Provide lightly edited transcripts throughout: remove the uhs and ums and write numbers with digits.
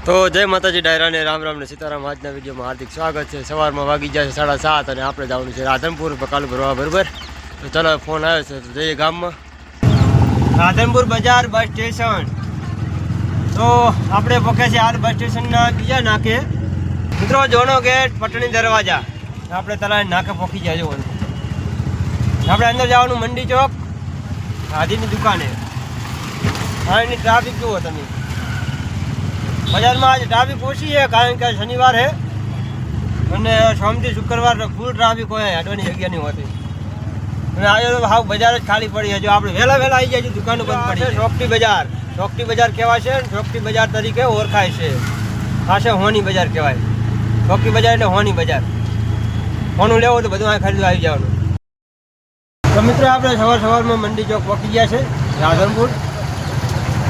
તો જય માતાજી ડાયરા ને રામ રામ ને સીતારામ। આજના વિડીયોમાં હાર્દિક સ્વાગત છે। સવારમાં વાગી જાય છે 7:30 અને આપણે જવાનું છે રાધનપુર બકાલું ભરવા, બરાબર। તો ચાલો ફોન આવ્યો છે તો જઈએ ગામમાં। રાધનપુર બજાર બસ સ્ટેશન। તો આપણે પહોંચ્યા છે હાલ બસ સ્ટેશનના બીજા નાકે। મિત્રો જોનો ગેટ પટણી દરવાજા આપણે તલાઈ નાકે પહોંચી જાય જોવાનું। આપણે અંદર જવાનું મંડી ચોક હાજીની દુકાને। હા એની ટ્રાફિક જુઓ તમે। બજારમાં આજે ટ્રાફિક ઓછી છે કારણ કે શનિવાર છે અને સોમથી શુક્રવાર ફૂલ ટ્રાફિક હોય, હટવાની જગ્યા નહીં હોતી। અને આજે તો હાવ બજાર જ ખાલી પડી છે। જો આપણે વહેલા આવી જાય છે દુકાનો બંધ પડી છે। ચોકટી બજાર, ચોકટી બજાર કહેવાય છે, ચોકટી બજાર તરીકે ઓળખાય છે। આ છે હોની બજાર કહેવાય। ચોકટી બજાર એટલે હોની બજાર। હોનું લેવું તો બધું આ ખરીદવા આવી જવાનું। તો મિત્રો આપણે સવારમાં મંડી ચોક પહોંચી ગયા છે રાધનપુર।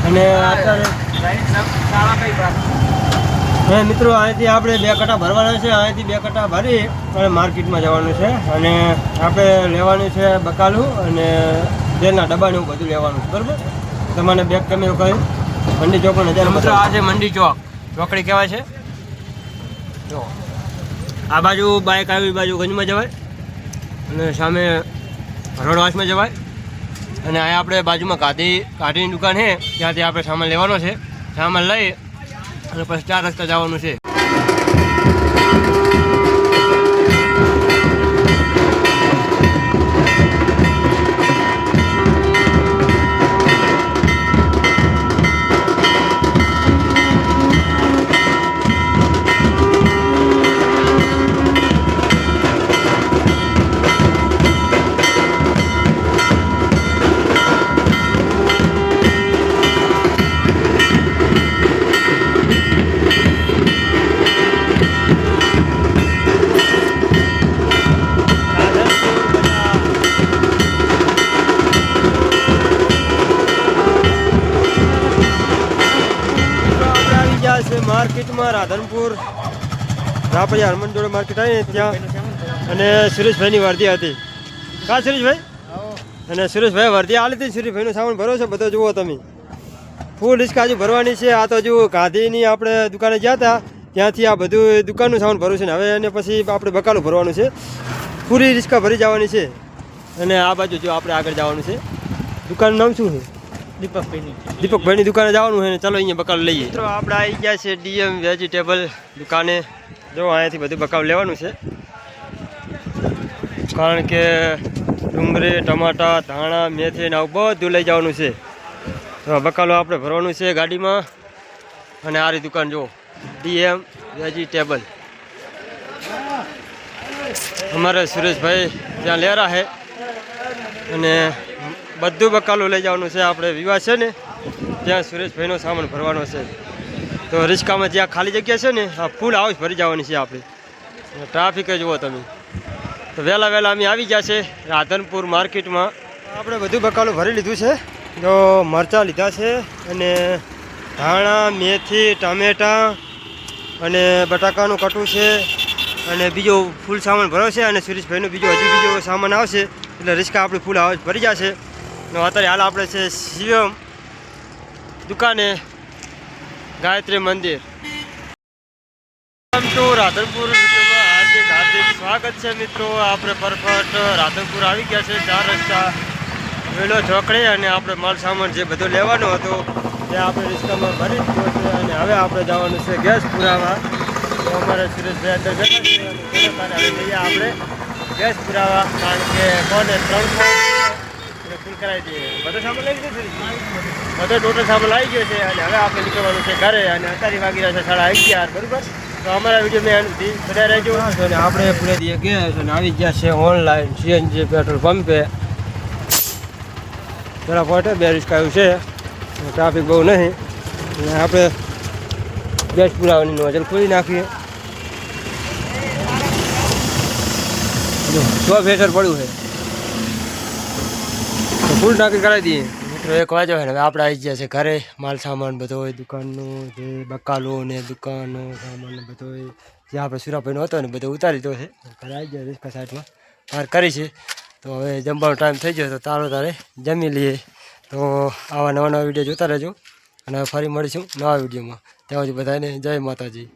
અને અત્યારે મિત્રો અહીંથી આપણે 2 કટા ભરવાના છે। અહીંથી 2 કટા ભરી અને માર્કેટમાં જવાનું છે અને આપણે લેવાનું છે બકાલું અને તેલના ડબ્બાને એવું બધું લેવાનું છે, બરાબર। તમને બેગ ગમે એવું કહ્યું મંડી ચોકનો નજારો મિત્રો આ છે મંડી ચોક, ચોકડી કહેવાય છે। જો આ બાજુ બાઇક આવી, બાજુ ગંજમાં જવાય અને સામે રોડવાસમાં જવાય। અને અહીંયા આપણે બાજુમાં કાઢીની દુકાન છે, ત્યાંથી આપણે સામાન લેવાનો છે। સામાન લઈ અને પછી 4 રસ્તા જવાનું છે। માર્કેટમાં રાધનપુર રાપડિયા હનુમાન જોડે માર્કેટ આવી ને ત્યાં, અને સુરેશભાઈની વર્દી હતી। કા સુરેશભાઈ? અને સુરેશભાઈ વર્દી આલી હતી। સુરેશભાઈનો સામાન ભરો છે બધો જુઓ તમે। ફૂલ રિસ્કા હજુ ભરવાની છે। આ તો જુઓ ગાંધીની આપણે દુકાને ગયા હતા ત્યાંથી આ બધું દુકાનનું સામાન ભરવું છે ને હવે એને પછી આપણે બકાલું ભરવાનું છે। પૂરી રિસ્કા ભરી જવાની છે। અને આ બાજુ જો આપણે આગળ જવાનું છે। દુકાનનું નામ શું છે? દીપકભાઈની દુકાને જવાનું છે ને ચાલો અહીંયા બકાલું લઈએ। મિત્રો આપણે આવી ગયા છે ડીએમ વેજીટેબલ દુકાને। જો અહીંયાથી બધું બકાલું લેવાનું છે કારણ કે ડુંગળી, ટમાટા, ધાણા, મેથી ને આવું બધું લઈ જવાનું છે। તો બકાલું આપણે ભરવાનું છે ગાડીમાં। અને આ રહી દુકાન જો ડીએમ વેજીટેબલ। અમારે સુરેશભાઈ ત્યાં લેરા છે અને બધું બકાલું લઈ જવાનું છે। આપણે વિવાહ છે ને ત્યાં સુરેશભાઈનો સામાન ભરવાનો છે। તો રિસ્કામાં જ્યાં ખાલી જગ્યા છે ને આ ફૂલ હાઉસ ભરી જવાની છે આપણે। ટ્રાફિક જુઓ તમે। તો વહેલા અમે આવી ગયા છે રાધનપુર માર્કેટમાં। આપણે બધું બકાલું ભરી લીધું છે। જો મરચાં લીધા છે અને ધાણા, મેથી, ટામેટાં અને બટાકાનું કટું છે અને બીજો ફૂલ સામાન ભર્યો છે। અને સુરેશભાઈનો હજુ બીજો સામાન આવશે એટલે રિસ્કા આપણી ફૂલ હાઉસ ભરી જશે। અત્યારે હાલ આપણે છે શિવમ દુકાને, ગાયત્રી મંદિર। વેલકમ ટુ રાધનપુર વિડીયોમાં હાર્દિક સ્વાગત છે મિત્રો। આપણે પરફેક્ટ રાધનપુર આવી ગયા છે 4 રસ્તા વેલો ચોકડી। અને આપણે માલ સામાન જે બધો લેવાનો હતો તે આપણે રિસ્કામાં ભરી દીધો છે અને હવે આપણે જવાનું છે ગેસ પુરાવા। તો અમારે સુરેશભાઈ અંદર બેઠા છે અને લઈએ આપણે ગેસ પુરાવા કારણ કે કોને 300 ફૂલ કરાવી દઈએ। બધો સામાન લઈ ગયો છે, બધો ટોટલ સામાન આવી ગયો છે અને હવે આપણે નીકળવાનું છે ઘરે। અને અત્યારે વાગી રહ્યા છે 11:30, બરાબર। તો અમારા વિડીયો મેં બધા રહેજો। અને આપણે પૂરે દઈએ ગેસ અને આવી ગયા છે ઓનલાઈન સીએનજી પેટ્રોલ પંપે। જરા પોઈન્ટ 2 રિસ્કા આવ્યું છે, ટ્રાફિક બહુ નહીં અને આપણે ગેસ પુરાવાની નોઝલ ખોલી નાખીએ। જો 100 ફેટર પડ્યું છે તો ફૂલ ટાંકી કરાવી દઈએ મિત્રો। 1 વાગ્યો છે ને હવે આપણે આવી ગયા છે ઘરે। માલ સામાન બધો હોય દુકાનનું, જે બકાલો ને દુકાનનો સામાન બધો જે આપણે સુરાભાઈનો હતો ને બધો ઉતારી દીધો છે। ઘરે આવી ગયા રિસ્કા સાઈડમાં બહાર કરી છે। તો હવે જમવાનો ટાઈમ થઈ ગયો તો તારે જમી લઈએ। તો આવા નવા વિડીયો જોતા રહેજો। અને ફરી મળીશું નવા વિડીયોમાં. ત્યાં સુધી બધાને જય માતાજી.